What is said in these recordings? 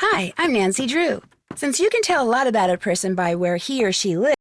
Hi, I'm Nancy Drew. Since you can tell a lot about a person by where he or she lives,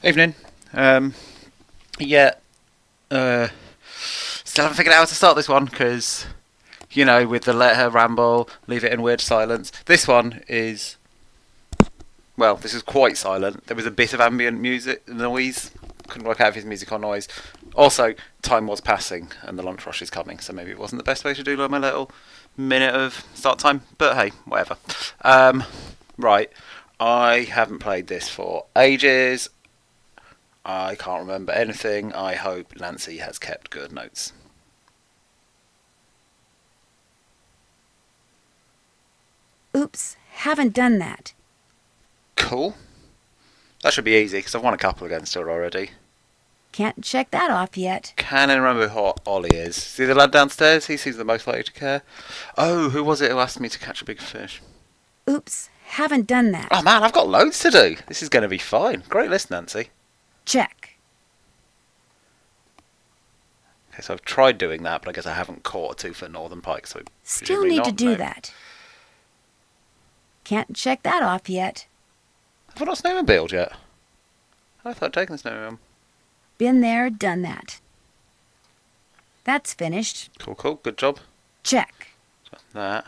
Evening. Um, yeah, uh, Still haven't figured out how to start this one because, with the let her ramble, leave it in weird silence. This one is, well, this is quite silent. There was a bit of ambient music noise. Couldn't work out if it's music or noise. Also, time was passing and the lunch rush is coming, so maybe it wasn't the best way to do like my little minute of start time. But hey, whatever. Right, I haven't played this for ages. I can't remember anything. I hope Nancy has kept good notes. oops, haven't done that. Cool. That should be easy because I've won a couple against her already. Can't check that off yet. Can I remember who Ollie is? See the lad downstairs? He seems the most likely to care. Oh, who was it who asked me to catch a big fish? Oops, haven't done that. Oh man, I've got loads to do. This is going to be fine. Great list, Nancy. Check. Okay, so I've tried doing that, but I guess I haven't caught a 2-foot northern pike, so Still presumably need to not, do no. that. Can't check that off yet. Have I not snowmobiled yet? I thought I'd taken the snowmobile. Been there, done that. That's finished. Cool, cool. Good job. Check. That.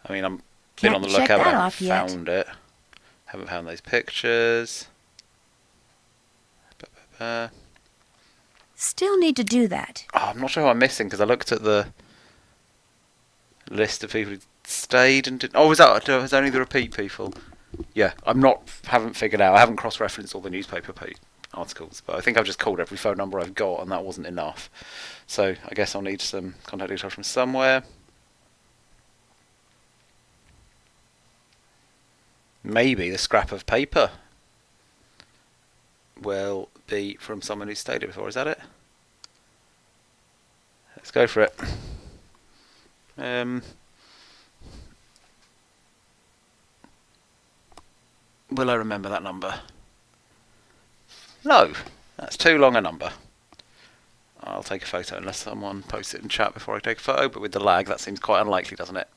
I mean, I'm been Can't on the check lookout, but that I off haven't yet. found it. Haven't found those pictures. Still need to do that. Oh, I'm not sure who I'm missing because I looked at the list of people who stayed and didn't. Oh, was only the repeat people? Yeah, haven't figured out. I haven't cross-referenced all the newspaper articles, but I think I've just called every phone number I've got, and that wasn't enough. So I guess I'll need some contact details from somewhere. Maybe the scrap of paper will be from someone who stayed it before. Is that it? Let's go for it. Will I remember that number? No, that's too long a number. I'll take a photo unless someone posts it in chat before I take a photo, but with the lag that seems quite unlikely, doesn't it?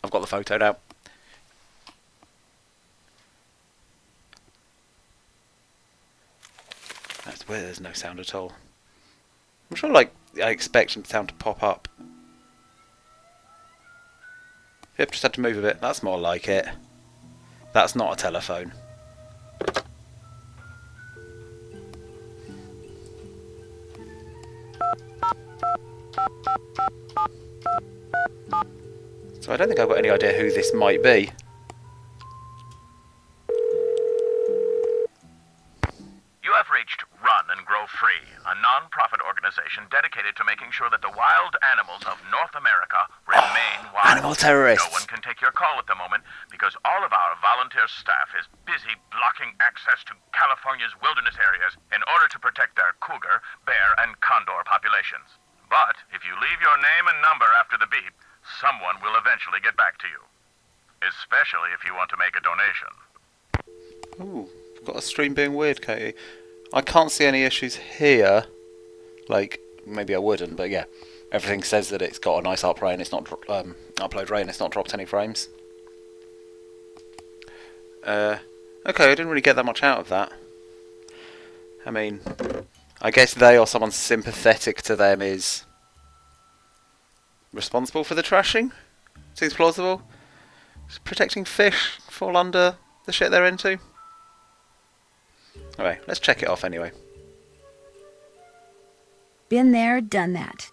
I've got the photo now. That's where there's no sound at all. I'm sure I expect some sound to pop up. Yep, just had to move a bit. That's more like it. That's not a telephone. So I don't think I've got any idea who this might be. You have reached Run and Grow Free, a non-profit organization dedicated to making sure that the wild animals of North America remain wild. Animal terrorists. No one can take your call at the moment because all of our volunteer staff is busy blocking access to California's wilderness areas in order to protect their cougar, bear, and condor populations. But if you leave your name and number after the beep, someone will eventually get back to you. Especially if you want to make a donation. Ooh, I've got a stream being weird, Katie. I can't see any issues here. Like, maybe I wouldn't, but yeah. Everything says that it's got a nice upload rate and it's not upload rate and it's not dropped any frames. Okay, I didn't really get that much out of that. I mean, I guess they or someone sympathetic to them is responsible for the trashing. Seems plausible. Just protecting fish fall under the shit they're into. Alright, let's check it off anyway. Been there, done that.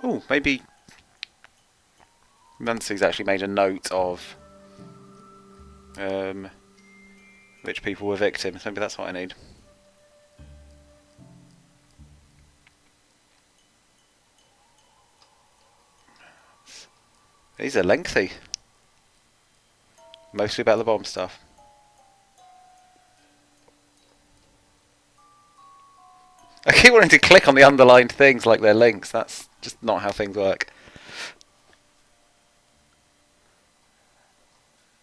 Oh, maybe Nancy's actually made a note of which people were victims. Maybe that's what I need. These are lengthy. Mostly about the bomb stuff. I keep wanting to click on the underlined things like they're links. That's just not how things work.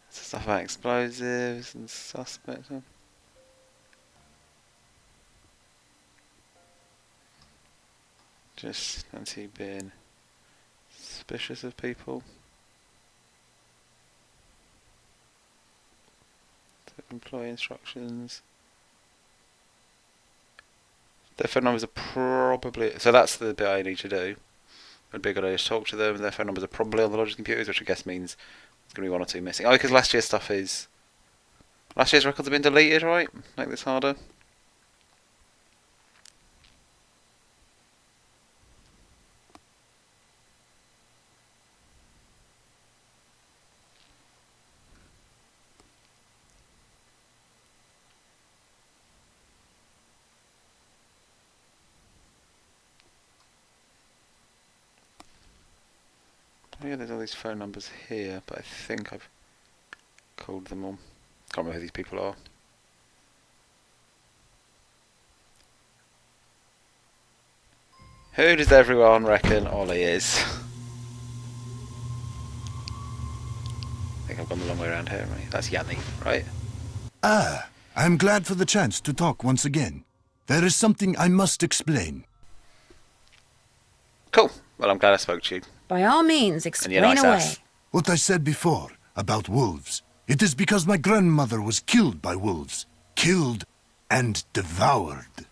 Stuff about explosives and suspects. Just Nancy being suspicious of people. Employee instructions. Their phone numbers are probably... So that's the bit I need to do. It'd be a good idea to talk to them. Their phone numbers are probably on the lodging computers, which I guess means there's going to be one or two missing. Oh, because last year's stuff is... Last year's records have been deleted, right? Make this harder. Oh yeah, there's all these phone numbers here, but I think I've called them all. Can't remember who these people are. Who does everyone reckon Ollie is? I think I've gone the long way around here, right? That's Yanni, right? Ah, I'm glad for the chance to talk once again. There is something I must explain. Cool. Well, I'm glad I spoke to you. By all means, And explain you're nice away. ass. What I said before about wolves, it is because my grandmother was killed by wolves. Killed and devoured.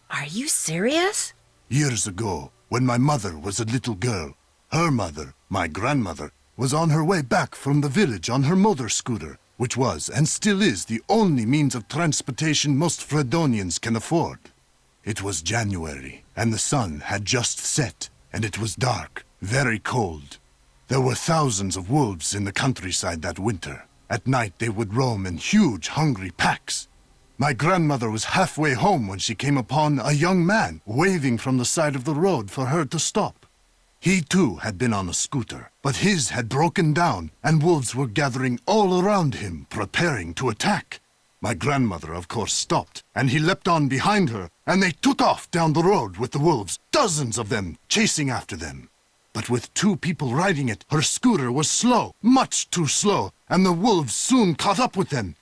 Are you serious? Years ago, when my mother was a little girl, her mother, my grandmother, was on her way back from the village on her motor scooter, which was and still is the only means of transportation most Fredonians can afford. It was January, and the sun had just set, and it was dark, very cold. There were thousands of wolves in the countryside that winter. At night they would roam in huge, hungry packs. My grandmother was halfway home when she came upon a young man waving from the side of the road for her to stop. He too had been on a scooter, but his had broken down, and wolves were gathering all around him, preparing to attack. My grandmother, of course, stopped, and he leapt on behind her, and they took off down the road with the wolves, dozens of them, chasing after them. But with two people riding it, her scooter was slow, much too slow, and the wolves soon caught up with them.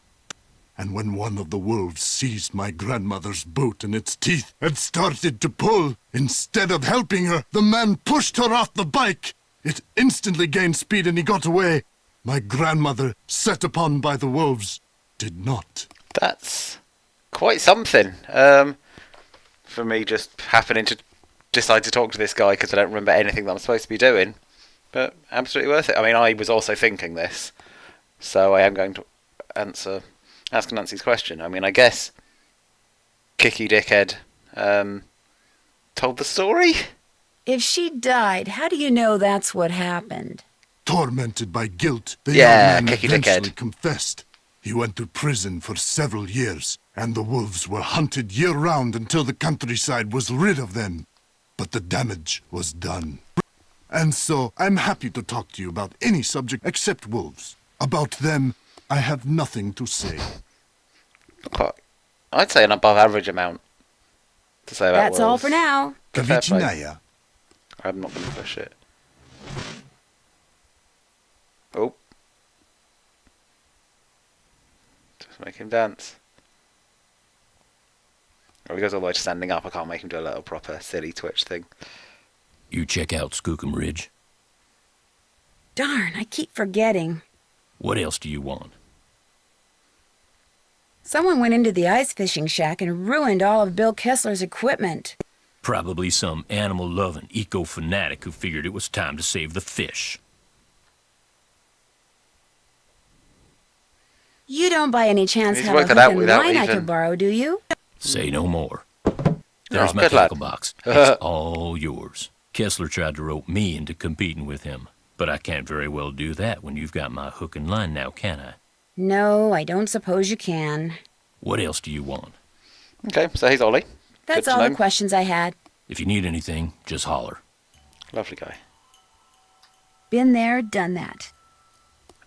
And when one of the wolves seized my grandmother's boot in its teeth and started to pull, instead of helping her, the man pushed her off the bike. It instantly gained speed and he got away. My grandmother, set upon by the wolves, did not. That's quite something. For me just happening to decide to talk to this guy because I don't remember anything that I'm supposed to be doing. But absolutely worth it. I mean, I was also thinking this, so I am going to ask Nancy's question. I mean, I guess Kicky Dickhead told the story? If she died, how do you know that's what happened? Tormented by guilt, the Yeah, young man Kicky eventually Dickhead. confessed. He went to prison for several years, and the wolves were hunted year-round until the countryside was rid of them. But the damage was done. And so, I'm happy to talk to you about any subject except wolves. About them, I have nothing to say. Quite, I'd say an above average amount to say about That's all wolves. for now. Fair play. Kavichinaya. I'm not going to push it. Oh. Just make him dance. Oh, he goes all the way to standing up. I can't make him do a little proper silly twitch thing. You check out Skookum Ridge. Darn, I keep forgetting. What else do you want? Someone went into the ice fishing shack and ruined all of Bill Kessler's equipment. Probably some animal-loving eco-fanatic who figured it was time to save the fish. You don't by any chance He's have a worked hook that out and without line I even- could borrow, do you? Say no more. There's my good lad. tackle box. It's all yours. Kessler tried to rope me into competing with him, but I can't very well do that when you've got my hook and line now, can I? No, I don't suppose you can. What else do you want? Okay, so he's Ollie. That's Good to all the know. questions I had. If you need anything, just holler. Lovely guy. Been there, done that.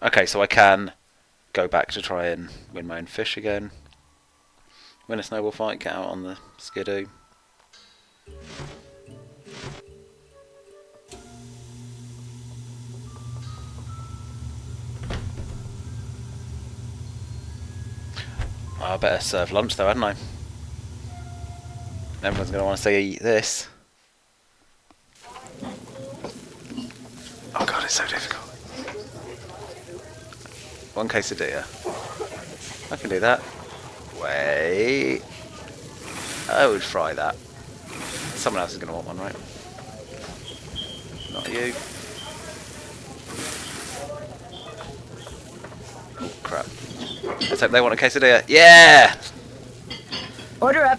Okay, so I can go back to try and win my own fish again. Win a snowball fight, get out on the skidoo. I better serve lunch though, hadn't I? Everyone's going to want to see this. Oh god, it's so difficult. One quesadilla. I can do that. Wait. I would fry that. Someone else is going to want one, right? Not you. Oh, crap. Let's hope they want a quesadilla. Yeah! Order up.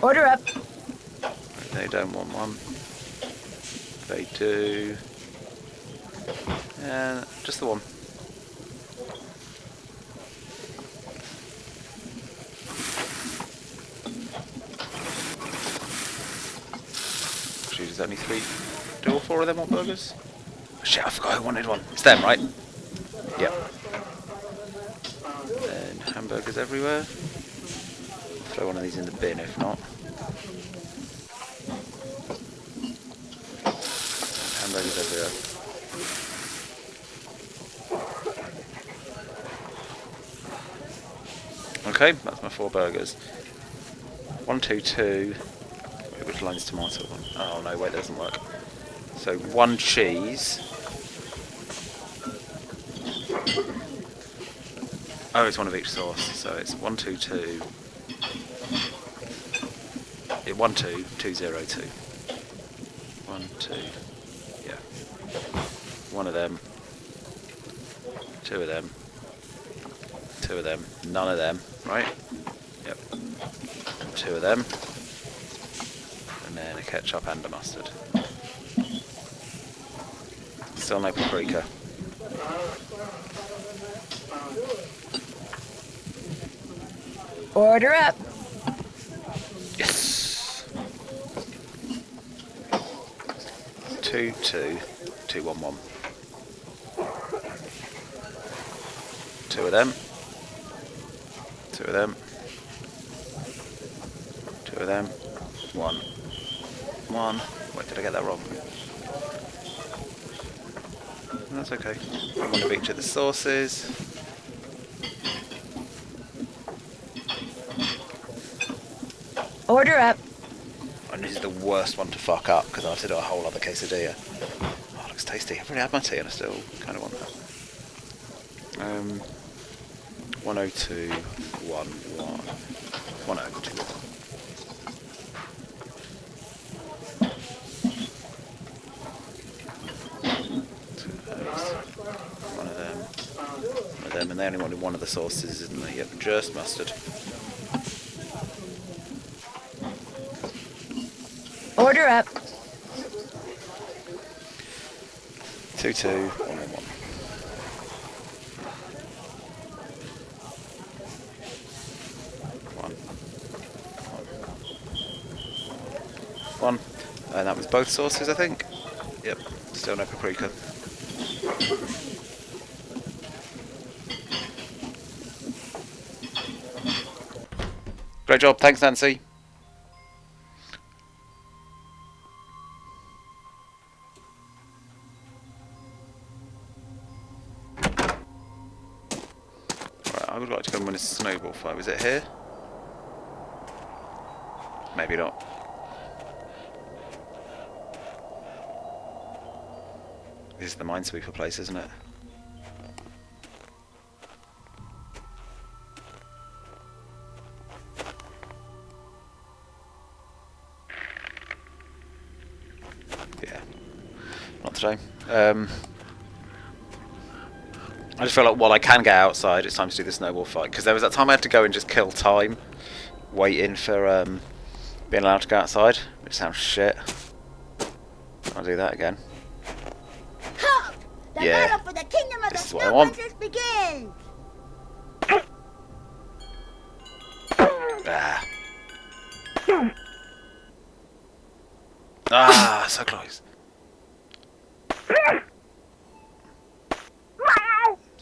Order up. They don't want one. They do. And just the one. Actually, there's only three. Do all four of them want burgers? Shit, I forgot I wanted one. It's them, right? Yep. And hamburgers everywhere. Throw one of these in the bin if not. Hamburgers everywhere. Okay, that's my 4 burgers. 1, 2, 2. Wait, which line's tomato one? Oh no, wait, that doesn't work. So 1 cheese. Oh, it's one of each sauce. So it's 1, 2, 2. Yeah, 1, 2, 2, 0, 2. 1, 2. Yeah. One of them. 2 of them. 2 of them. None of them. Right? Yep. 2 of them. And then a ketchup and a mustard. Still no paprika. Order up. Yes. 2, 2, 2, 1, 1. 2 of them. 2 of them. 2 of them. 1. 1. Wait, did I get that wrong? That's okay. 1 of each of the sauces. Order up. And this is the worst one to fuck up because I have to do a whole other quesadilla. Oh, it looks tasty. I've already had my tea and I still kind of want that. 102, 1, 1. 102, 1. One of them. One of them, and they only wanted one of the sauces, isn't they? Yep, just mustard. Order up. 2, 2, 1, 1. One. And that was both sauces, I think. Yep, still no paprika. Great job, thanks Nancy. Right, I would like to go and win a snowball fight. Was it here? Maybe not. This is the Minesweeper place, isn't it? today. I just feel like while I can get outside, it's time to do the snowball fight. Because there was that time I had to go and just kill time waiting for being allowed to go outside, which sounds shit. I'll do that again. Halt! The Yeah. battle for the kingdom of This the is what I Snow want. Hunters begins! Ah. Ah, so close.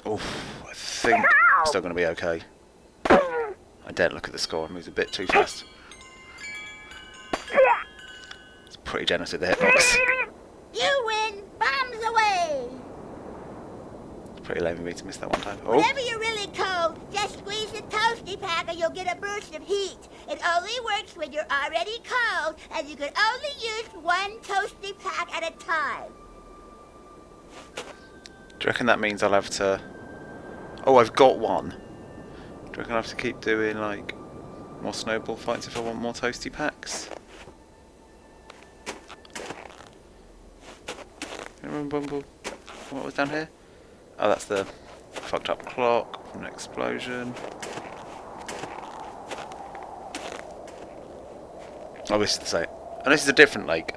Oof, I think I'm still going to be okay. I daren't look at the score, it moves a bit too fast. It's pretty generous with the hitbox. You win! Bombs away! It's pretty lame of me to miss that one time. Oh, Whenever you're really cold, just squeeze the toasty pack and you'll get a burst of heat. It only works when you're already cold, and you can only use one toasty pack at a time. do you reckon that means I'll have to... Oh, I've got one. Do you reckon I'll have to keep doing, like, more snowball fights if I want more toasty packs? Remember Bumble? What was down here? Oh, that's the fucked up clock from an explosion. Oh, this is the same. And this is a different lake.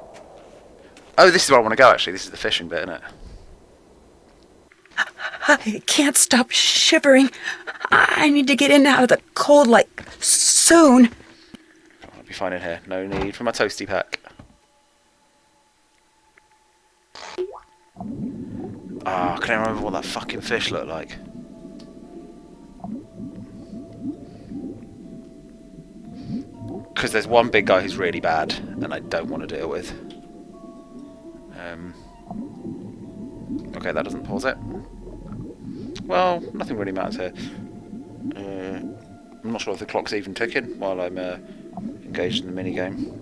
Oh, this is where I want to go, actually. This is the fishing bit, isn't it? I can't stop shivering. I need to get in and out of the cold, like, soon. I'll be fine in here. No need for my toasty pack. Ah, I can't remember what that fucking fish looked like. Because there's one big guy who's really bad, and I don't want to deal with. Okay, that doesn't pause it. Well, nothing really matters here. I'm not sure if the clock's even ticking while I'm engaged in the minigame.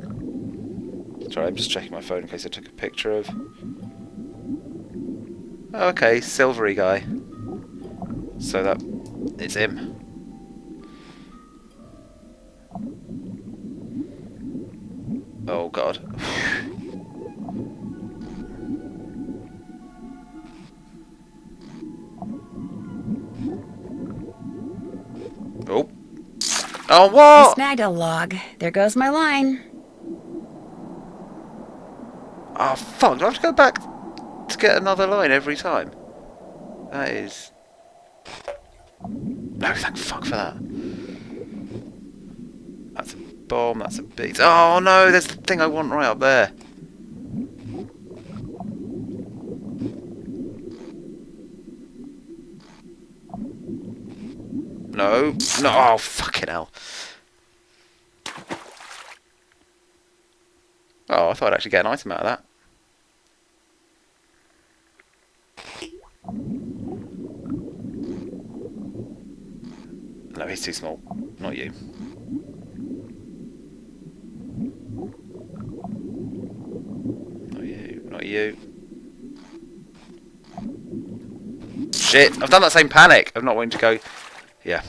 Sorry, I'm just checking my phone in case I took a picture of... Oh, okay, silvery guy. So that... it's him. Oh god. Oh. Oh, I what? snagged a log. There goes my line. Oh, fuck. Do I have to go back to get another line every time? That is... No, thank fuck for that. That's a bomb, that's a beat. Oh no, there's the thing I want right up there. No, no, oh fucking hell. Oh, I thought I'd actually get an item out of that. No, he's too small. Not you. Not you. Not you. Shit! I've done that same panic of not wanting to go... Yeah.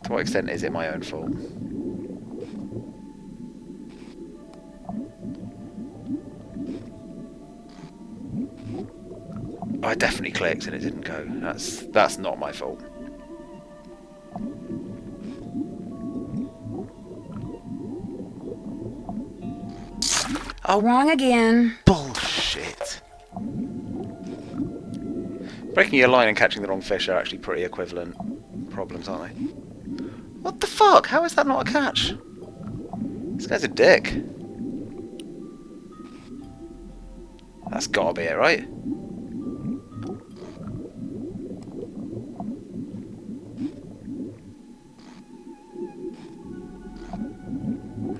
To what extent is it my own fault? I definitely clicked and it didn't go. That's not my fault. Oh, Wrong again. bullshit. Breaking your line and catching the wrong fish are actually pretty equivalent problems, aren't they? What the fuck? How is that not a catch? This guy's a dick. That's gotta be it, right?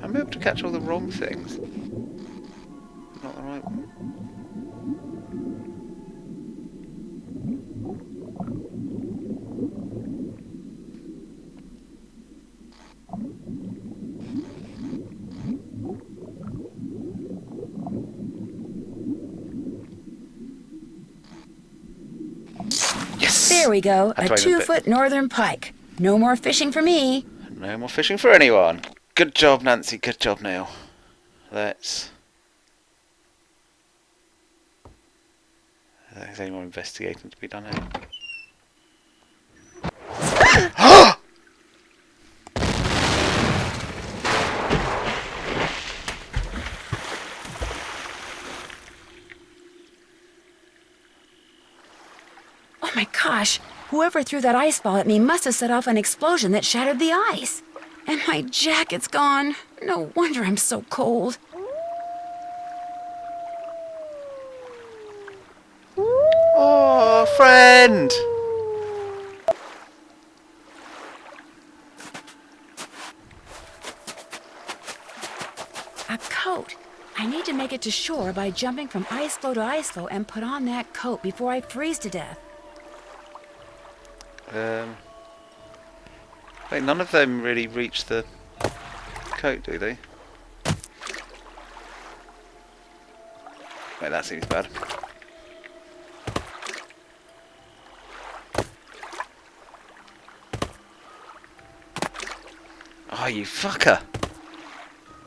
I'm able to catch all the wrong things. Not the right one. Yes! There we go. A That's why I 2-foot northern pike. No more fishing for me. No more fishing for anyone. Good job, Nancy. Good job, Neil. Let's... There's any more investigating to be done here. Oh my gosh! Whoever threw that ice ball at me must have set off an explosion that shattered the ice. And my jacket's gone. No wonder I'm so cold. Oh, friend! A coat. I need to make it to shore by jumping from ice floe to ice floe and put on that coat before I freeze to death. Wait, none of them really reach the coat, do they? Wait, that seems bad. Oh, you fucker!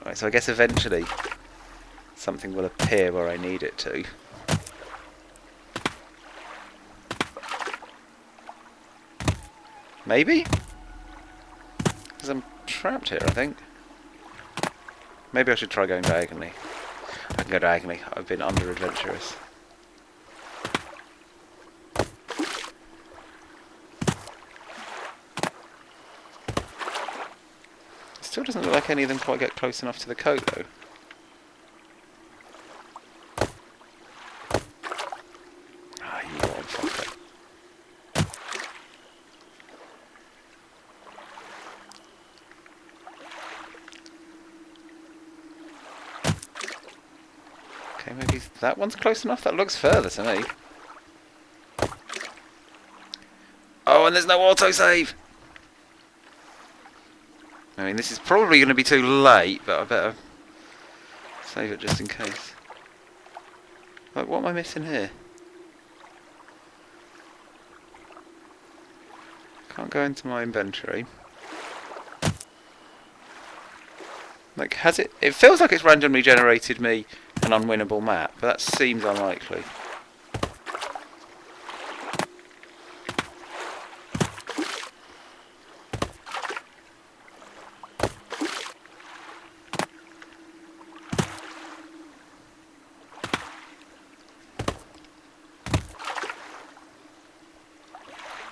Right, so I guess eventually something will appear where I need it to. Maybe? Because I'm trapped here, I think. Maybe I should try going diagonally. I can go diagonally. I've been under-adventurous. Still doesn't look like any of them quite get close enough to the coat, though. Ah, you old fucker. Okay, maybe that one's close enough. That looks further to me. Oh, and there's no autosave! I mean, this is probably going to be too late, but I better save it just in case. Like, what am I missing here? Can't go into my inventory. Like, has it... It feels like it's randomly generated me an unwinnable map, but that seems unlikely.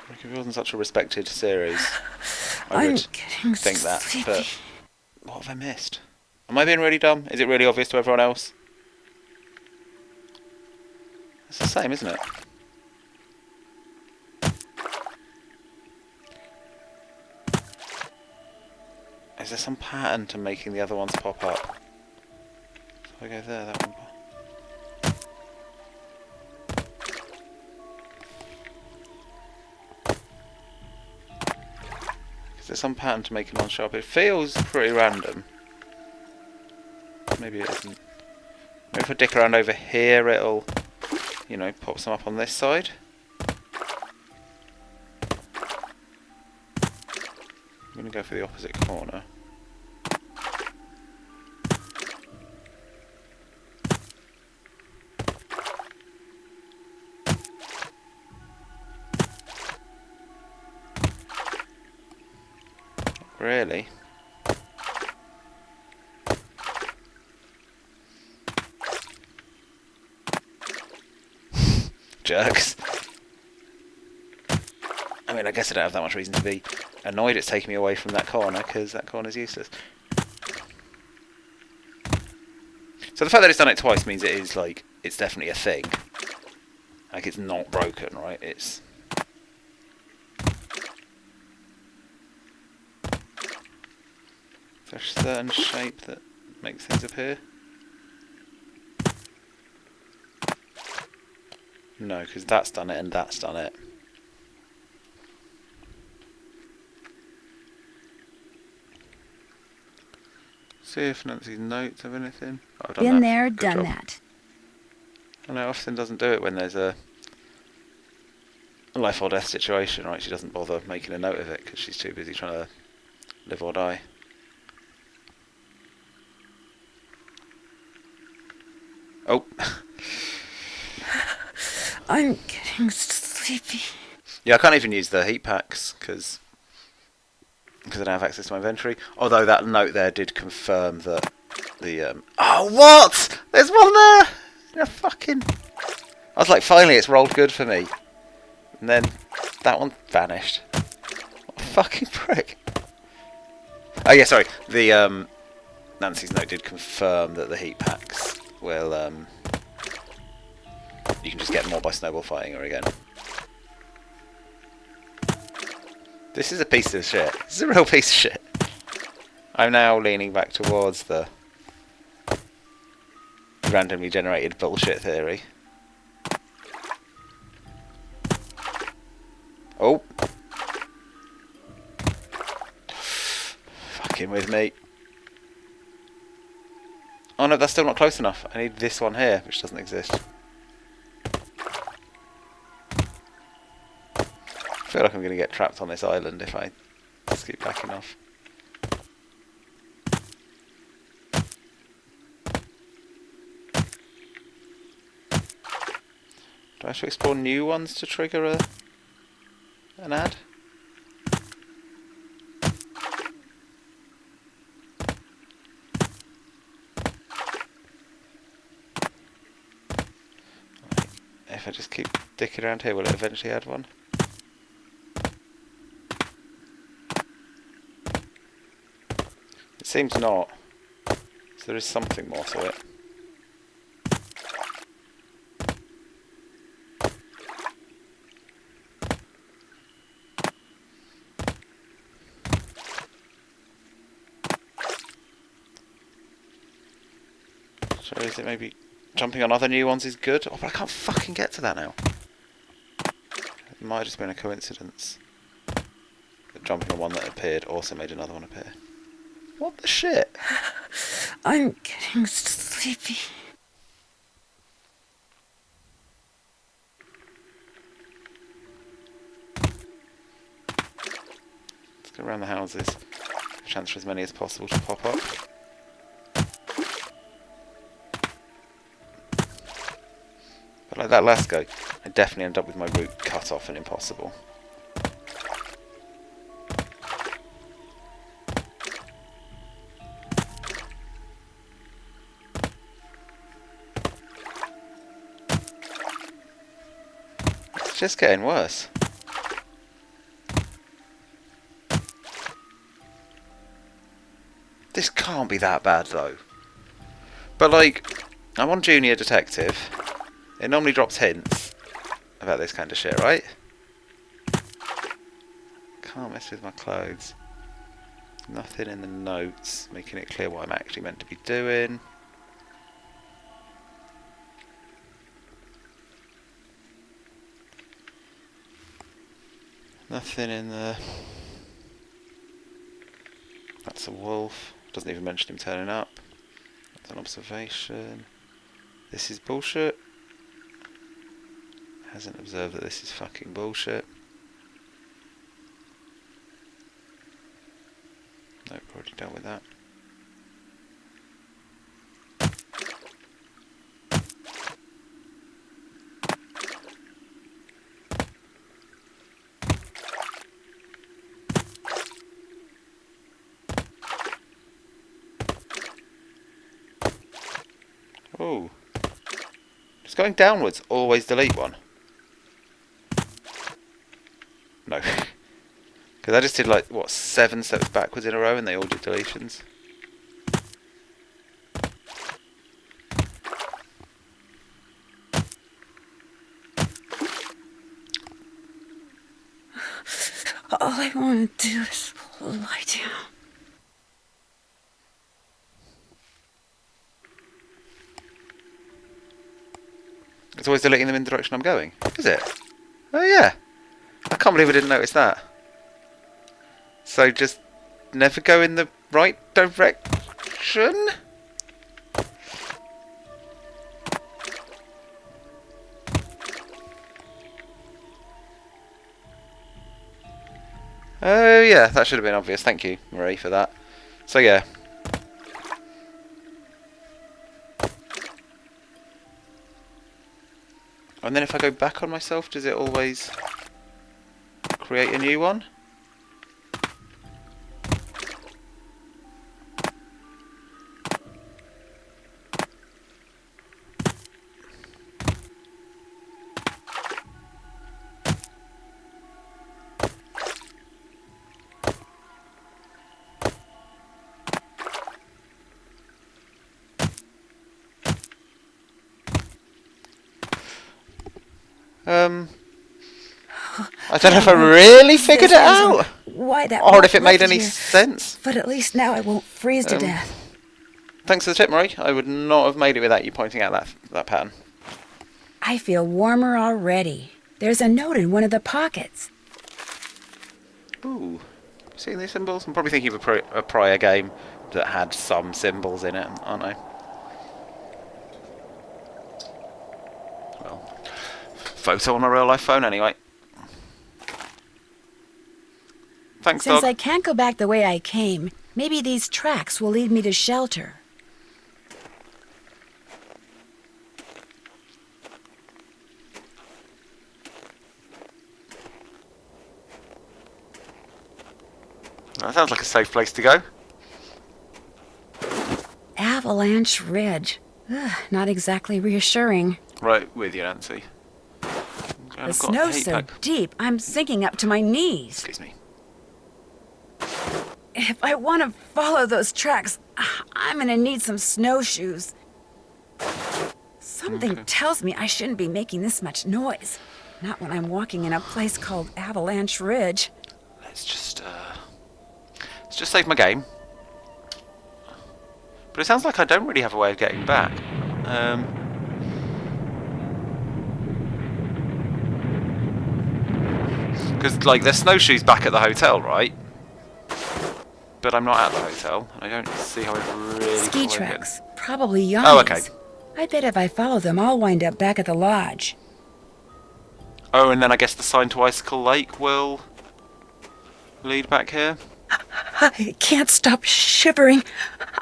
Like, if it wasn't such a respected series, I would think that, but what have I missed? Am I being really dumb? Is it really obvious to everyone else? It's the same, isn't it? Is there some pattern to making the other ones pop up? If I go there, that one. Is there some pattern to making one sharp? It feels pretty random. Maybe it isn't. Maybe if I dick around over here, it'll, you know, pop some up on this side. I'm going to go for the opposite corner. Really? Jerks. I mean, I guess I don't have that much reason to be annoyed it's taking me away from that corner, because that corner's useless. So the fact that it's done it twice means it is, like, it's definitely a thing. Like, it's not broken, right? It's... Is there a certain shape that makes things appear? No, because that's done it and that's done it. See if Nancy's notes have anything. Oh, I've done Been that. there, Good done job. that. I know, often doesn't do it when there's a life or death situation, right? She doesn't bother making a note of it because she's too busy trying to live or die. Oh. I'm getting sleepy. Yeah, I can't even use the heat packs because I don't have access to my inventory. Although that note there did confirm that the oh, what? There's one there. Yeah, fucking. I was like, finally, it's rolled good for me, and then that one vanished. What a fucking prick. Oh yeah, sorry. The Nancy's note did confirm that the heat packs will you can just get more by snowball fighting her again. This is a piece of shit. This is a real piece of shit. I'm now leaning back towards the randomly generated bullshit theory. Oh. Fucking with me. Oh no, that's still not close enough. I need this one here, which doesn't exist. I feel like I'm going to get trapped on this island if I just keep backing off. Do I have to explore new ones to trigger an ad? If I just keep dicking around here, will it eventually add one? It seems not. So there is something more to it. So is it maybe jumping on other new ones is good? Oh, but I can't fucking get to that now. It might have just been a coincidence that jumping on one that appeared also made another one appear. What the shit? I'm getting sleepy. Let's go around the houses. Chance for as many as possible to pop up. But like that last go, I definitely end up with my route cut off and impossible. It's just getting worse. This can't be that bad though. But like, I'm on Junior Detective. It normally drops hints about this kind of shit, right? Can't mess with my clothes. Nothing in the notes making it clear what I'm actually meant to be doing. Nothing in the... That's a wolf. Doesn't even mention him turning up. That's an observation. This is bullshit. Hasn't observed that this is fucking bullshit. Nope, already dealt with that. Oh. Just going downwards, always delete one. No. Because I just did like, what, 7 steps backwards in a row and they all did deletions. All I want to do is lie down. It's always deleting them in the direction I'm going. Is it? Oh yeah. I can't believe I didn't notice that. So just never go in the right direction? Oh yeah, that should have been obvious. Thank you, Marie, for that. So yeah. And then if I go back on myself, does it always create a new one? I don't know if I really figured it out, Why that or if it made left any here. sense. But at least now I won't freeze to death. Thanks for the tip, Marie. I would not have made it without you pointing out that pattern. I feel warmer already. There's a note in one of the pockets. Ooh, seeing these symbols? I'm probably thinking of a prior game that had some symbols in it, aren't I? Well, photo on my real life phone anyway. Thanks, Since dog. I can't go back the way I came, maybe these tracks will lead me to shelter. That sounds like a safe place to go. Avalanche Ridge. Ugh, not exactly reassuring. Right with you, Nancy. The snow's so deep, I'm sinking up to my knees. Excuse me. If I want to follow those tracks, I'm gonna need some snowshoes. Something tells me I shouldn't be making this much noise. Not when I'm walking in a place called Avalanche Ridge. Let's just save my game. But it sounds like I don't really have a way of getting back. Because, like, there's snowshoes back at the hotel, right? But I'm not at the hotel. I don't see how I really... Ski tracks. Probably Yanni's. Oh, okay. I bet if I follow them, I'll wind up back at the lodge. Oh, and then I guess the sign to Icicle Lake will lead back here. I can't stop shivering.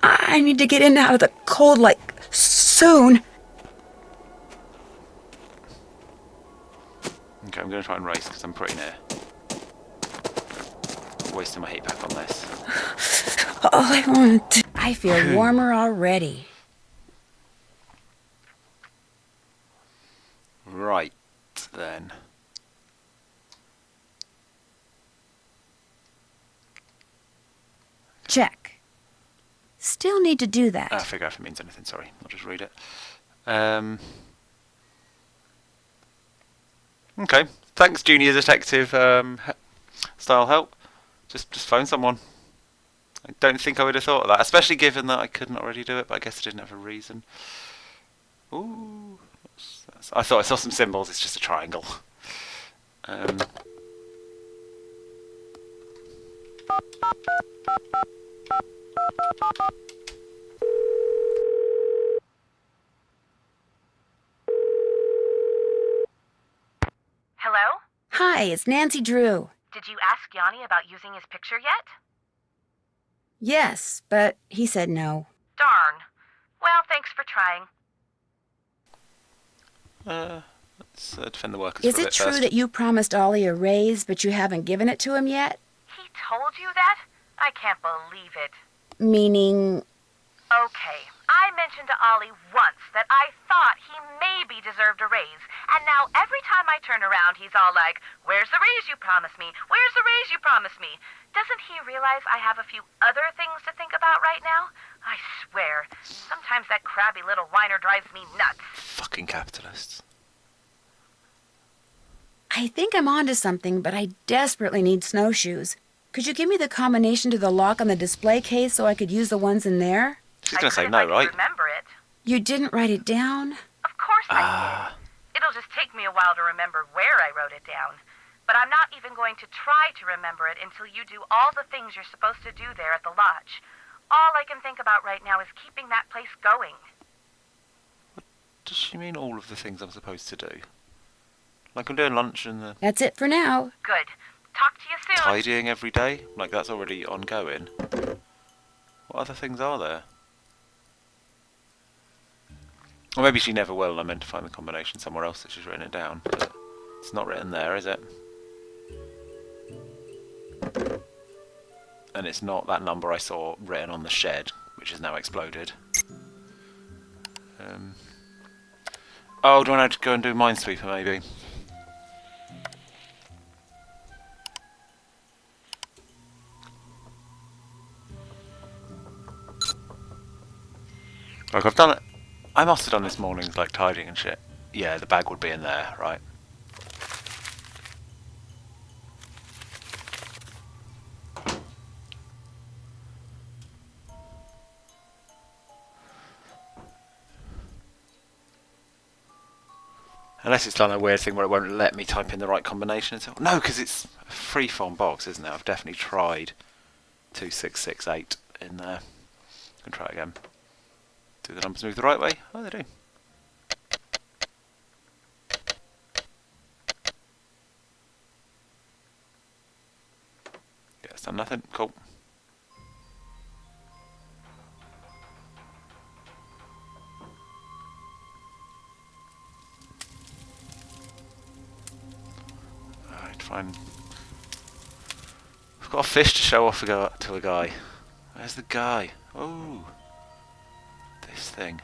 I need to get in and out of the cold, like, soon. Okay, I'm going to try and race because I'm pretty near. Wasting my heat pack on this. All I want to... I feel warmer already. Right, then. Check. Still need to do that. Figure out if it means anything, sorry. I'll just read it. Okay. Thanks, Junior Detective style help. Just phone someone. I don't think I would have thought of that, especially given that I couldn't already do it, but I guess I didn't have a reason. Ooh. I thought I saw some symbols, it's just a triangle. Hello? Hi, it's Nancy Drew. Did you ask Yanni about using his picture yet? Yes, but he said no. Darn. Well, thanks for trying. Let's defend the workers Is for a it bit true first. that you promised Ollie a raise, but you haven't given it to him yet? He told you that? I can't believe it. Meaning... Okay, I mentioned to Ollie once that I thought he maybe deserved a raise, and now every time I turn around, he's all like, "Where's the raise you promised me? Where's the raise you promised me?" Doesn't he realize I have a few other things to think about right now? I swear, sometimes that crabby little whiner drives me nuts. Fucking capitalists. I think I'm onto something, but I desperately need snowshoes. Could you give me the combination to the lock on the display case so I could use the ones in there? She's going to say I no, couldn't right? remember it. You didn't write it down? Of course I did. It'll just take me a while to remember where I wrote it down. But I'm not even going to try to remember it until you do all the things you're supposed to do there at the lodge. All I can think about right now is keeping that place going. Does she mean all of the things I'm supposed to do? Like I'm doing lunch and the That's it for now. Good. Talk to you soon. tidying every day? Like that's already ongoing. What other things are there? Or maybe she never will, and I meant to find the combination somewhere else that she's written it down. But it's not written there, is it? And it's not that number I saw written on the shed, which has now exploded. Oh, do I need to go and do Minesweeper, maybe? Like, I've done it. I must have done this morning's, like, tidying and shit. Yeah, the bag would be in there, right? Unless it's done a weird thing where it won't let me type in the right combination. No, because it's a freeform box, isn't it? I've definitely tried 2668 in there. Can try it again. Do the numbers move the right way? Oh, they do. Yeah, it's done nothing. Cool. Fine. I've got a fish to show off to a guy. Where's the guy? Oh, this thing.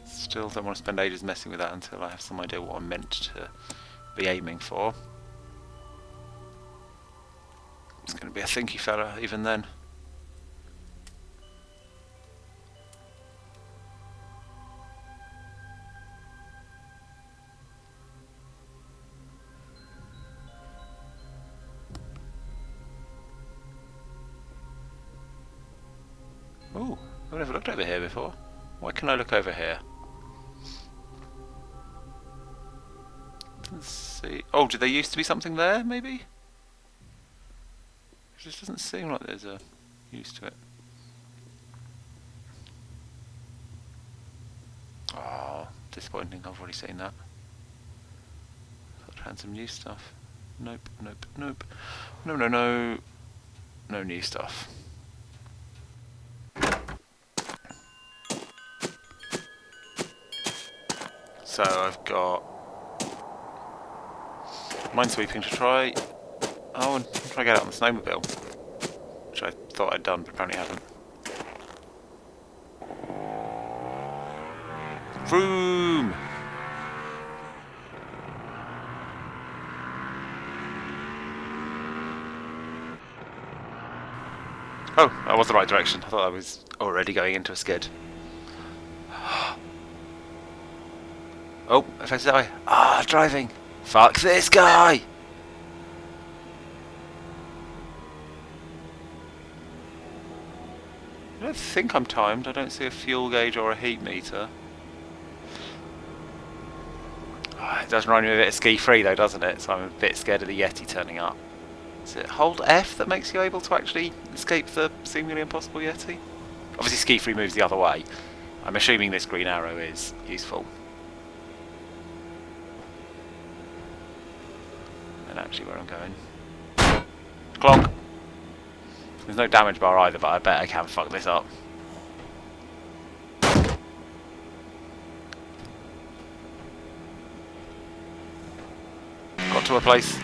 Still don't want to spend ages messing with that until I have some idea what I'm meant to be aiming for. It's going to be a thinky fella even then. Oh, I've never looked over here before. Why can I look over here? Let's see. Oh, did there used to be something there, maybe? It just doesn't seem like there's a use to it. Oh, disappointing. I've already seen that. I thought I had some new stuff. Nope, nope, nope. No, no, no. No new stuff. So I've got Minesweeping to try. Oh, and try to get out on the snowmobile, which I thought I'd done, but apparently haven't. Vroom! Oh, that was the right direction. I thought I was already going into a skid. Oh, affected eye. Ah, driving. Fuck this guy! I don't think I'm timed. I don't see a fuel gauge or a heat meter. Oh, it does remind me of a bit of Ski Free though, doesn't it? So I'm a bit scared of the Yeti turning up. Is it hold F that makes you able to actually escape the seemingly impossible Yeti? Obviously Ski Free moves the other way. I'm assuming this green arrow is useful. And actually where I'm going. Clonk! There's no damage bar either, but I bet I can fuck this up. Got to a place.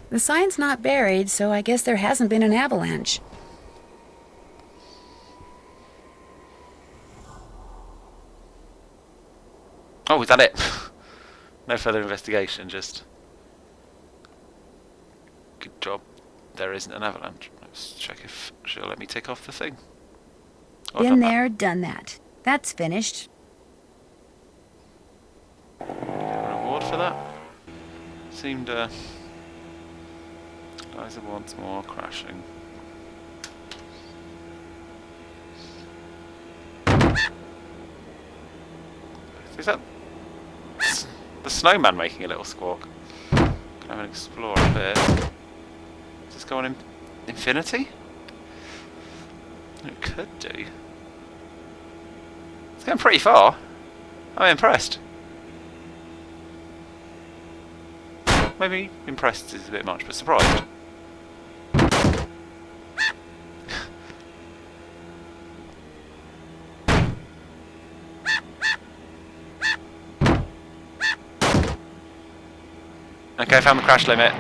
The sign's not buried, so I guess there hasn't been an avalanche. Oh, is that it? No further investigation, just... Good job. There isn't an avalanche. Let's check if she'll let me tick off the thing. Oh, I've Been done there, done that. That's finished. that. Get a reward for that? Seemed, Liza wants more crashing. Is that the snowman making a little squawk? Can I have an explore a bit? Does this go on in infinity? It could do. It's going pretty far. I'm impressed. Maybe impressed is a bit much, but surprised. Okay, found the crash limit.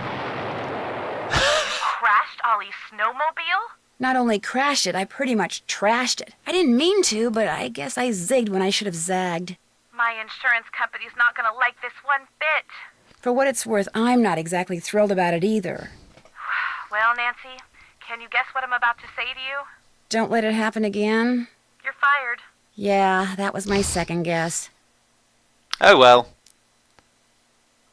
Crashed Ollie's snowmobile? Not only crashed it, I pretty much trashed it. I didn't mean to, but I guess I zigged when I should have zagged. My insurance company's not gonna like this one bit. For what it's worth, I'm not exactly thrilled about it either. Well, Nancy, can you guess what I'm about to say to you? Don't let it happen again. You're fired. Yeah, that was my second guess. Oh well.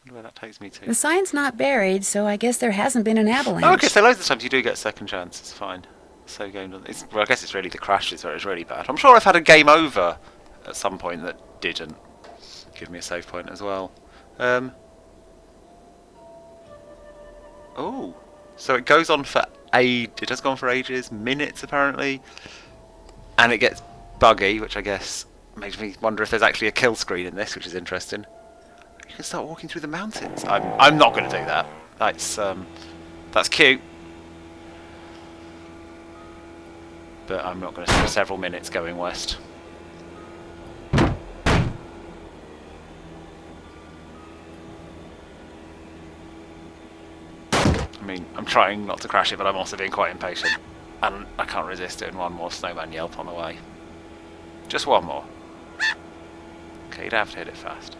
I wonder where that takes me to. The sign's not buried, so I guess there hasn't been an avalanche. Oh, okay, so loads of times you do get a second chance. It's fine. So going on, well, I guess it's really the crashes where it's really bad. I'm sure I've had a game over at some point that didn't give me a save point as well. Oh, so it goes on for it does go on for ages, minutes apparently, and it gets buggy, which I guess makes me wonder if there's actually a kill screen in this, which is interesting. You can start walking through the mountains. I'm not going to do that. That's cute. But I'm not going to spend several minutes going west. I mean, I'm trying not to crash it, but I'm also being quite impatient. And I can't resist doing one more snowman yelp on the way. Just one more. Okay, you'd have to hit it fast.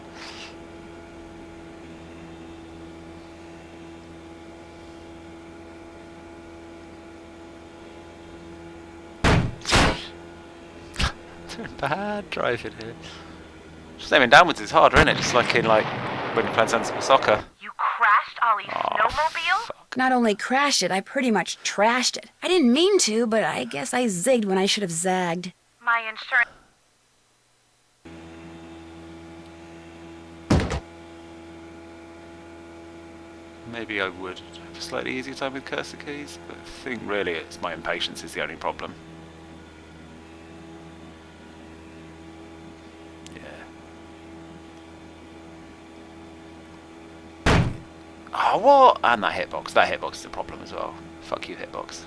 Bad driving here. Just aiming downwards is harder, isn't it? Just like when you're playing sensible soccer. You crashed Ollie's snowmobile? Fuck. Not only crashed it, I pretty much trashed it. I didn't mean to, but I guess I zigged when I should have zagged. My insurance... Maybe I would have a slightly easier time with cursor keys, but I think really it's my impatience is the only problem. Oh, what? And that hitbox. That hitbox is a problem as well. Fuck you, hitbox.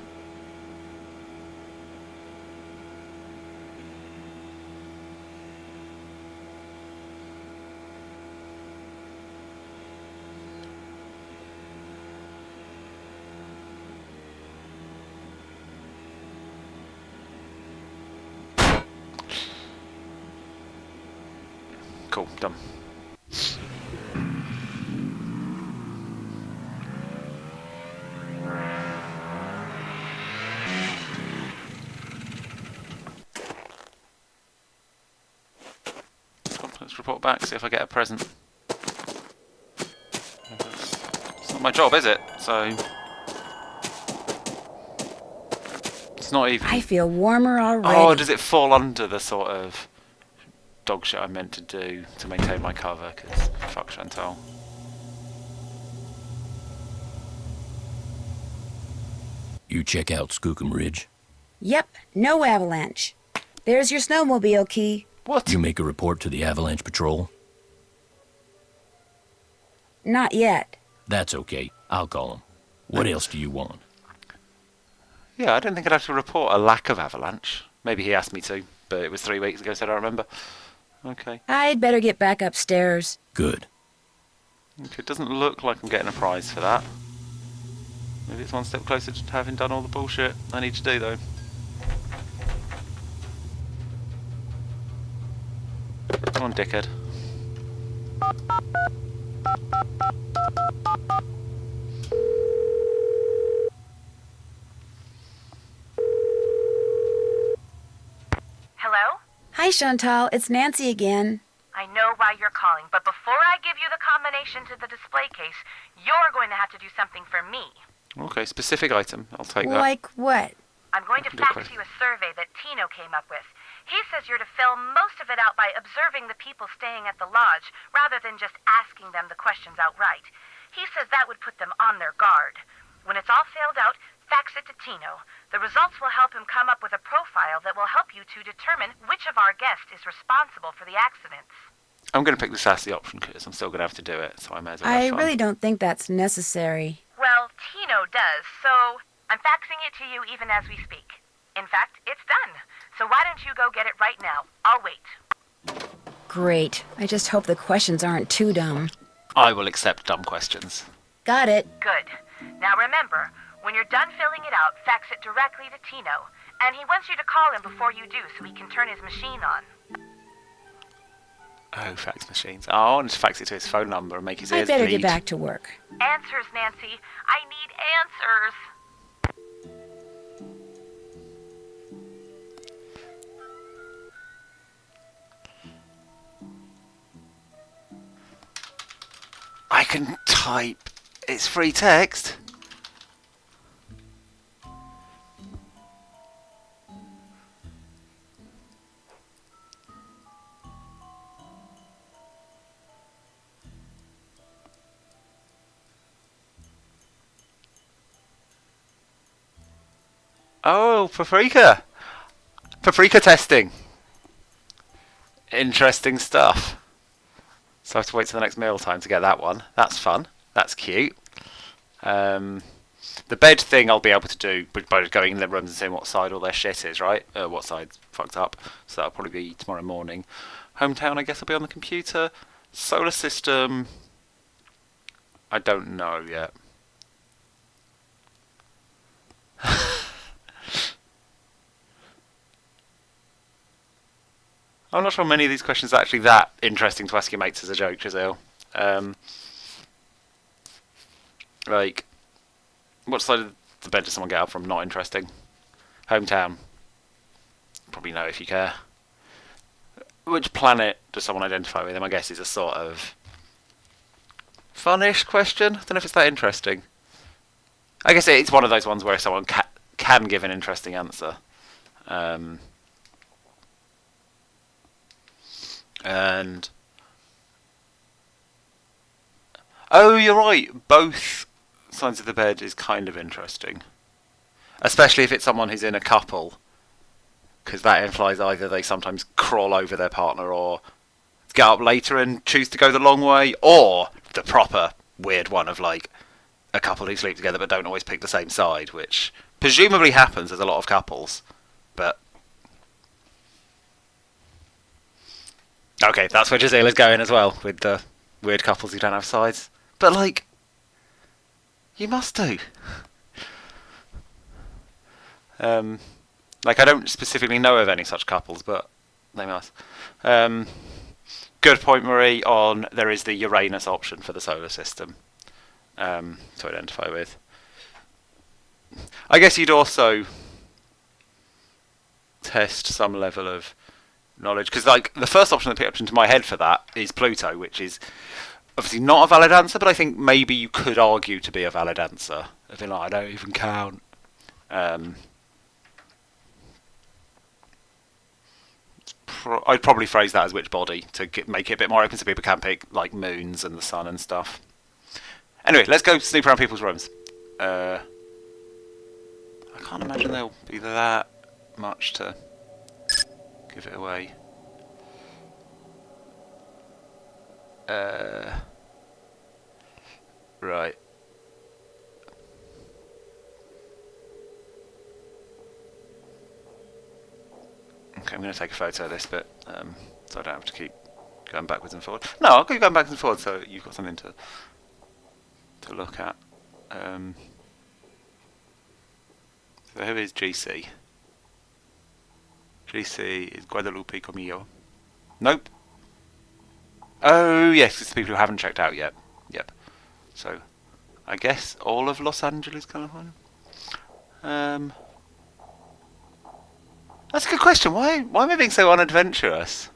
Cool, done. Let's report back, see if I get a present. It's not my job, is it? So... It's not even... I feel warmer already. Oh, does it fall under the sort of dog shit I'm meant to do to maintain my cover? Because fuck Chantal. You check out Skookum Ridge. Yep, no avalanche. There's your snowmobile key. What? You make a report to the Avalanche Patrol? Not yet. That's okay. I'll call them. What else do you want? Yeah, I didn't think I'd have to report a lack of avalanche. Maybe he asked me to, but it was 3 weeks ago, so I don't remember. Okay. I'd better get back upstairs. Good. Okay, it doesn't look like I'm getting a prize for that. Maybe it's one step closer to having done all the bullshit I need to do, though. Come on, dickhead. Hello? Hi, Chantal. It's Nancy again. I know why you're calling, but before I give you the combination to the display case, you're going to have to do something for me. Okay, specific item. I'll take that. Like what? I'm going to Good fax question. you a survey that Tino came up with. He says you're to fill most of it out by observing the people staying at the lodge, rather than just asking them the questions outright. He says that would put them on their guard. When it's all filled out, fax it to Tino. The results will help him come up with a profile that will help you to determine which of our guests is responsible for the accidents. I'm going to pick the sassy option because I'm still going to have to do it, so I may as well I have fun. really don't think that's necessary. Well, Tino does, so I'm faxing it to you even as we speak. In fact, it's done. So why don't you go get it right now? I'll wait. Great. I just hope the questions aren't too dumb. I will accept dumb questions. Got it. Good. Now remember, when you're done filling it out, fax it directly to Tino. And he wants you to call him before you do so he can turn his machine on. Oh, fax machines. Oh, I want to fax it to his phone number and make his I ears better bleed. get back to work. Answers, Nancy. I need answers. I can type. It's free text. Oh, paprika. Paprika testing. Interesting stuff. So I have to wait till the next meal time to get that one. That's fun. That's cute. The bed thing I'll be able to do by going in their rooms and seeing what side all their shit is, right? What side's fucked up. So that'll probably be tomorrow morning. Hometown, I guess, will be on the computer. Solar system, I don't know yet. I'm not sure many of these questions are actually that interesting to ask your mates as a joke, Giselle. Like, what side of the bed does someone get up from? Not interesting. Hometown. Probably know if you care. Which planet does someone identify with? My guess is a sort of fun-ish question. I don't know if it's that interesting. I guess it's one of those ones where someone can give an interesting answer. And oh, you're right. Both sides of the bed is kind of interesting, especially if it's someone who's in a couple, because that implies either they sometimes crawl over their partner, or get up later and choose to go the long way, or the proper weird one of like a couple who sleep together but don't always pick the same side, which presumably happens as a lot of couples, but. Okay, that's where Gisela's going as well, with the weird couples who don't have sides. But, like, you must do. Like, I don't specifically know of any such couples, but they must. Good point, Marie, on there is the Uranus option for the solar system to identify with. I guess you'd also test some level of knowledge, because like the first option that picked up into my head for that is Pluto, which is obviously not a valid answer, but I think maybe you could argue to be a valid answer. I feel like I don't even count. I'd probably phrase that as which body to make it a bit more open so people can pick like moons and the sun and stuff. Anyway, let's go snoop around people's rooms. I can't imagine there'll be that much to give it away. Right. Okay, I'm going to take a photo of this bit, so I don't have to keep going backwards and forward. No, I'll keep going backwards and forward so you've got something to look at. So who is GC? GC is Guadalupe Comillo. Nope. Oh, yes, it's the people who haven't checked out yet. Yep. So, I guess all of Los Angeles, California? That's a good question. Why am I being so unadventurous?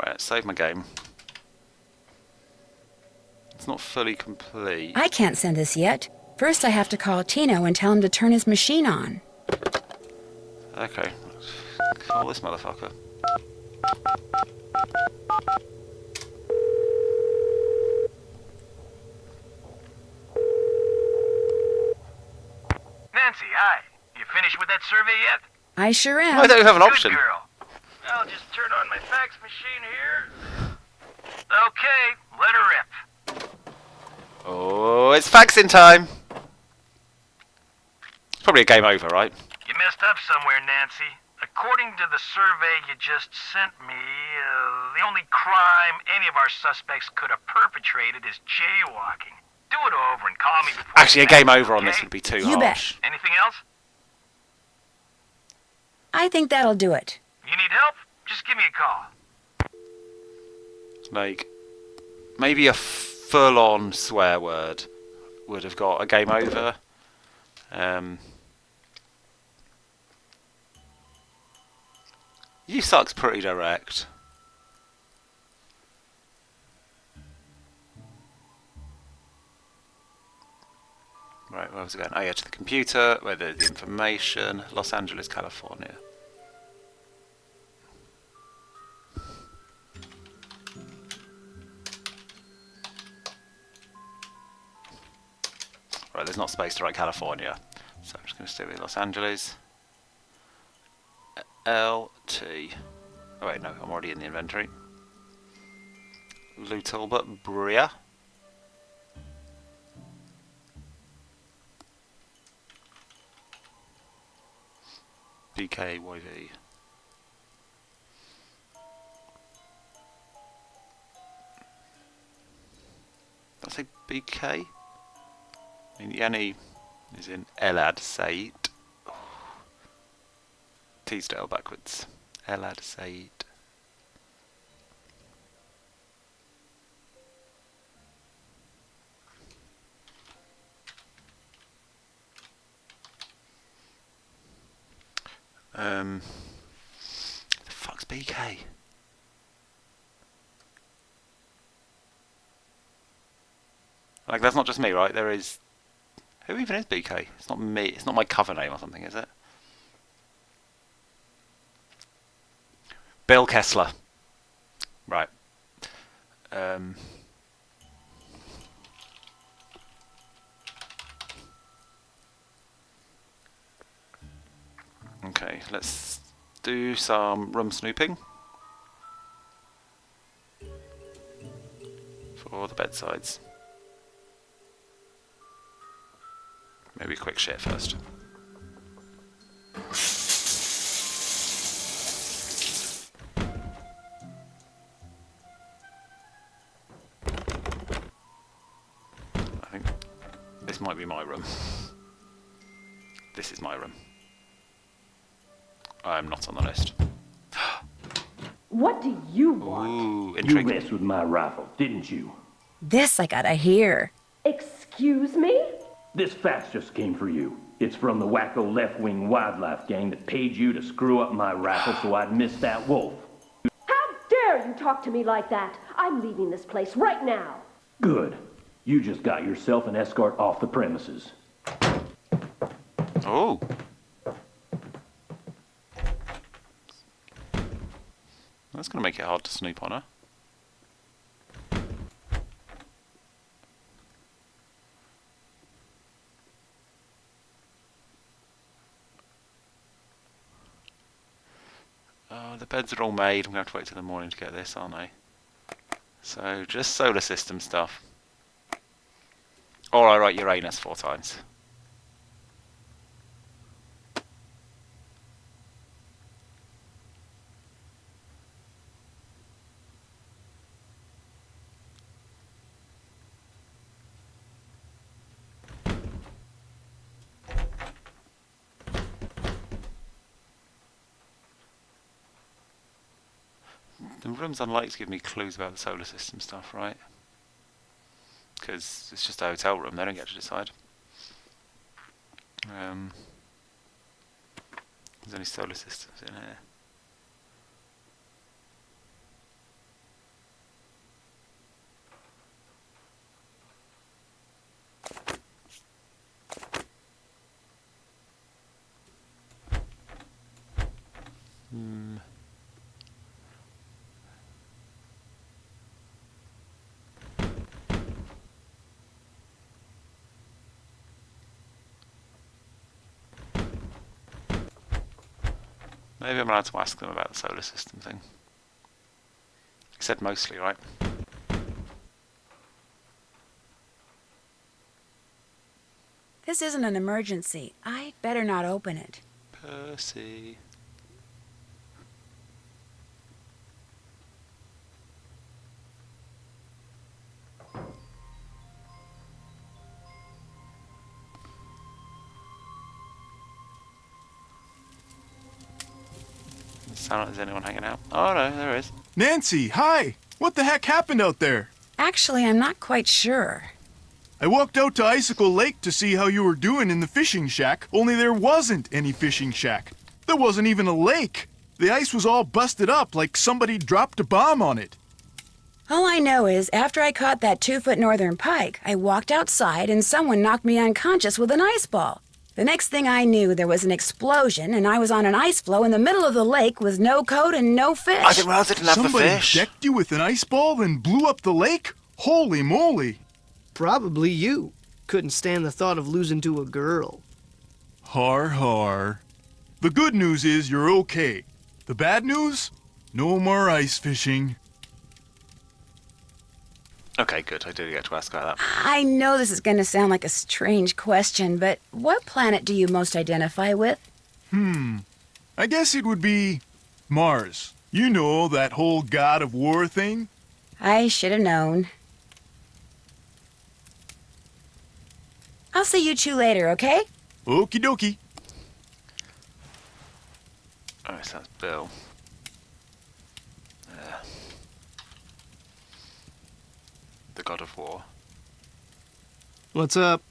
Right, save my game. It's not fully complete. I can't send this yet. First, I have to call Tino and tell him to turn his machine on. Okay, let's call this motherfucker. Nancy, hi. You finished with that survey yet? I sure am. I don't have an option. Good girl. I'll just turn on my fax machine here. Okay, let her rip. Oh, it's faxing time. It's probably a game over, right? You messed up somewhere, Nancy. According to the survey you just sent me, the only crime any of our suspects could have perpetrated is jaywalking. Do it over and call me before... Actually, a you game pass, over on okay? this would be too You bet. harsh. Anything else? I think that'll do it. You need help? Just give me a call. Like, maybe a full-on swear word would have got a game over. You suck's pretty direct. Right, where was I going? Oh yeah, to the computer, where there's the information. Los Angeles, California. Right, there's not space to write California. So I'm just going to stay with Los Angeles. LT. Oh wait, no, I'm already in the inventory. Lou Talbot, Bria. BKYV. Did I say BK? I mean, Yanni is in Elad Said. Teasdale backwards. Elad Said. The fuck's BK? Like, that's not just me, right? There is... Who even is BK? It's not me. It's not my cover name or something, is it? Bill Kessler. Right. Okay, let's do some room snooping. For the bedsides. Maybe a quick shit first. I think this might be my room. This is my room. I am not on the list. What do you want? Ooh, You intriguing. messed with my rifle, didn't you? This I gotta hear. Excuse me? This fax just came for you. It's from the wacko left-wing wildlife gang that paid you to screw up my rifle so I'd miss that wolf. How dare you talk to me like that? I'm leaving this place right now. Good. You just got yourself an escort off the premises. Oh. That's going to make it hard to snoop on her. The beds are all made. I'm going to have to wait till the morning to get this, aren't I? So, just solar system stuff. Or I write Uranus 4 times. The room's unlikely to give me clues about the solar system stuff, right? Because it's just a hotel room, they don't get to decide. There's any solar systems in here? Maybe I'm allowed to ask them about the solar system thing. He said mostly, right? This isn't an emergency. I'd better not open it. Percy. Sound like there's anyone hanging out. Oh no, there is. Nancy, hi! What the heck happened out there? Actually, I'm not quite sure. I walked out to Icicle Lake to see how you were doing in the fishing shack, only there wasn't any fishing shack. There wasn't even a lake. The ice was all busted up like somebody dropped a bomb on it. All I know is after I caught that 2-foot northern pike, I walked outside and someone knocked me unconscious with an ice ball. The next thing I knew, there was an explosion and I was on an ice floe in the middle of the lake with no coat and no fish. I didn't realize it didn't have the Somebody fish. decked you with an ice ball and blew up the lake? Holy moly! Probably you. Couldn't stand the thought of losing to a girl. Har har. The good news is you're okay. The bad news? No more ice fishing. Okay, good. I do get to ask about that. I know this is going to sound like a strange question, but what planet do you most identify with? I guess it would be Mars. You know, that whole god of war thing? I should have known. I'll see you two later, okay? Okie dokie. Oh, so that's Bill. The god of war. What's up?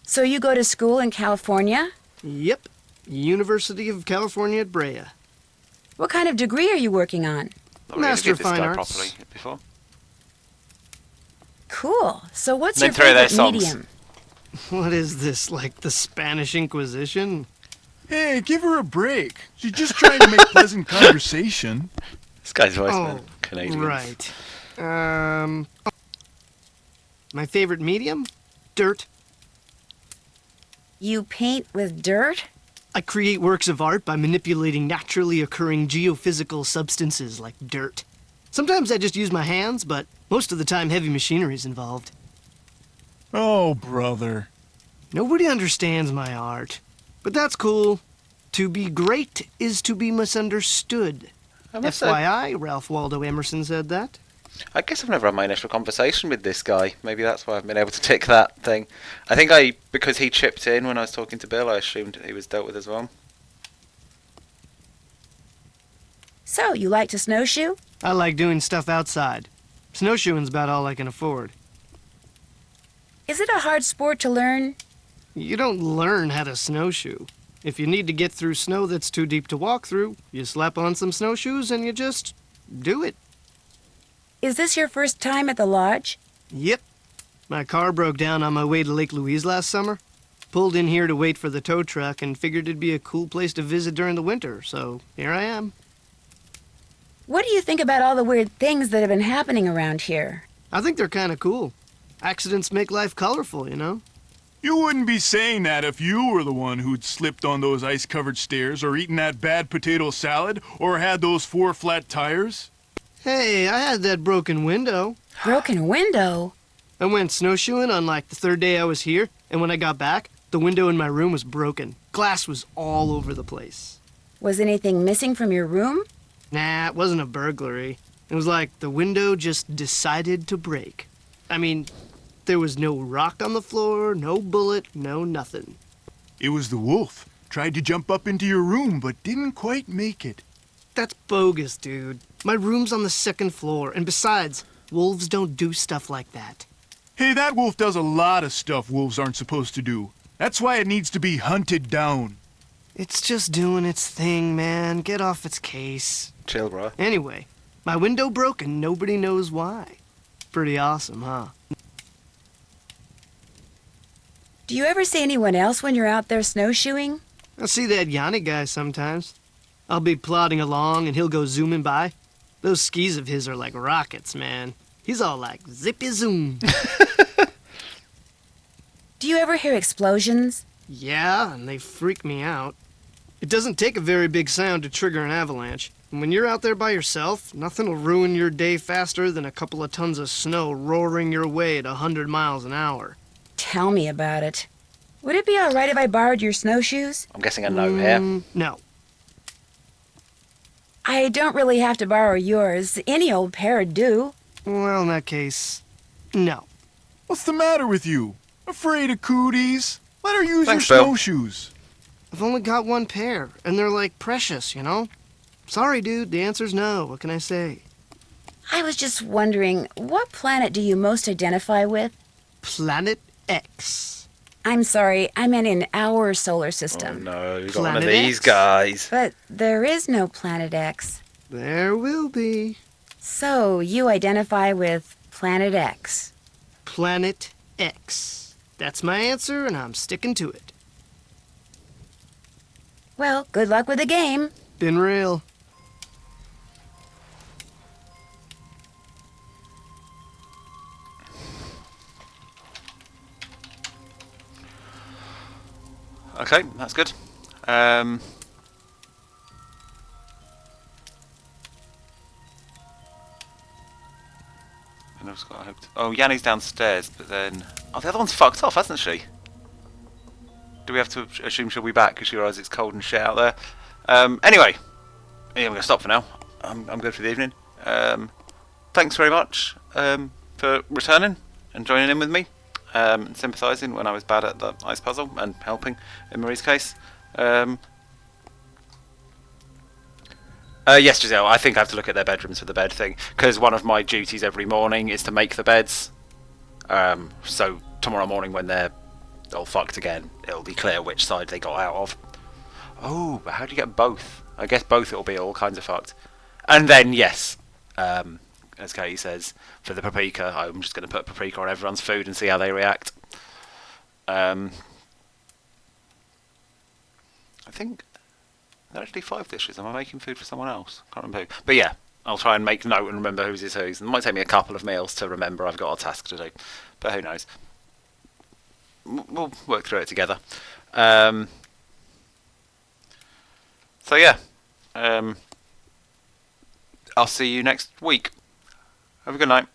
So you go to school in California? Yep. University of California at Brea. What kind of degree are you working on? Not Master really of Fine this guy Arts. properly before. Cool. So what's Name your 3 of their favorite songs. medium? What is this, like the Spanish Inquisition? Hey, give her a break. She's just trying to make pleasant conversation. This guy's voice, Oh, man. Canadian. right. My favorite medium? Dirt. You paint with dirt? I create works of art by manipulating naturally occurring geophysical substances like dirt. Sometimes I just use my hands, but most of the time heavy machinery's involved. Oh, brother. Nobody understands my art, but that's cool. To be great is to be misunderstood. I must say, FYI, Ralph Waldo Emerson said that. I guess I've never had my initial conversation with this guy. Maybe that's why I've been able to tick that thing. I think because he chipped in when I was talking to Bill, I assumed he was dealt with as well. So, you like to snowshoe? I like doing stuff outside. Snowshoeing's about all I can afford. Is it a hard sport to learn? You don't learn how to snowshoe. If you need to get through snow that's too deep to walk through, you slap on some snowshoes and you just do it. Is this your first time at the lodge? Yep. My car broke down on my way to Lake Louise last summer. Pulled in here to wait for the tow truck and figured it'd be a cool place to visit during the winter, so here I am. What do you think about all the weird things that have been happening around here? I think they're kind of cool. Accidents make life colorful, you know? You wouldn't be saying that if you were the one who'd slipped on those ice-covered stairs or eaten that bad potato salad or had those 4 flat tires. Hey, I had that broken window. Broken window? I went snowshoeing on like the 3rd day I was here, and when I got back, the window in my room was broken. Glass was all over the place. Was anything missing from your room? Nah, it wasn't a burglary. It was like the window just decided to break. I mean, there was no rock on the floor, no bullet, no nothing. It was the wolf. Tried to jump up into your room, but didn't quite make it. That's bogus, dude. My room's on the 2nd floor, and besides, wolves don't do stuff like that. Hey, that wolf does a lot of stuff wolves aren't supposed to do. That's why it needs to be hunted down. It's just doing its thing, man. Get off its case. Chill, bro. Anyway, my window broke and nobody knows why. Pretty awesome, huh? Do you ever see anyone else when you're out there snowshoeing? I see that Yanni guy sometimes. I'll be plodding along and he'll go zooming by. Those skis of his are like rockets, man. He's all like zippy zoom. Do you ever hear explosions? Yeah, and they freak me out. It doesn't take a very big sound to trigger an avalanche. And when you're out there by yourself, nothing will ruin your day faster than a couple of tons of snow roaring your way at 100 miles an hour. tell me about it. Would it be all right if I borrowed your snowshoes? I'm guessing a no here. No. I don't really have to borrow yours. Any old pair would do. Well, in that case, no. What's the matter with you? Afraid of cooties? Let her use Thanks, your Bill. snowshoes. I've only got one pair, and they're like precious, you know? Sorry, dude, the answer's no. What can I say? I was just wondering, what planet do you most identify with? Planet X. I'm sorry, I meant in our solar Oh system. no, you got one of Planet these X. guys. But there is no Planet X. There will be. So you identify with Planet X. Planet X. That's my answer, and I'm sticking to it. Well, good luck with the game. Been real. Okay, that's good. And I've got hoped. Oh, Yanni's downstairs, but then the other one's fucked off, hasn't she? Do we have to assume she'll be back because she realises it's cold and shit out there? Anyway, yeah, I'm gonna stop for now. I'm good for the evening. Thanks very much for returning and joining in with me. And sympathising when I was bad at the ice puzzle and helping in Marie's case. Yes, Giselle, I think I have to look at their bedrooms for the bed thing, because one of my duties every morning is to make the beds. So tomorrow morning when they're all fucked again, it'll be clear which side they got out of. Oh, but how do you get both? I guess both it'll be all kinds of fucked. And then, yes, as Katie says, for the paprika, I'm just going to put paprika on everyone's food and see how they react. I think there are actually 5 dishes. Am I making food for someone else? Can't remember who. But yeah, I'll try and make note and remember whose is whose. It might take me a couple of meals to remember I've got a task to do. But who knows? We'll work through it together. So yeah. I'll see you next week. Have a good night.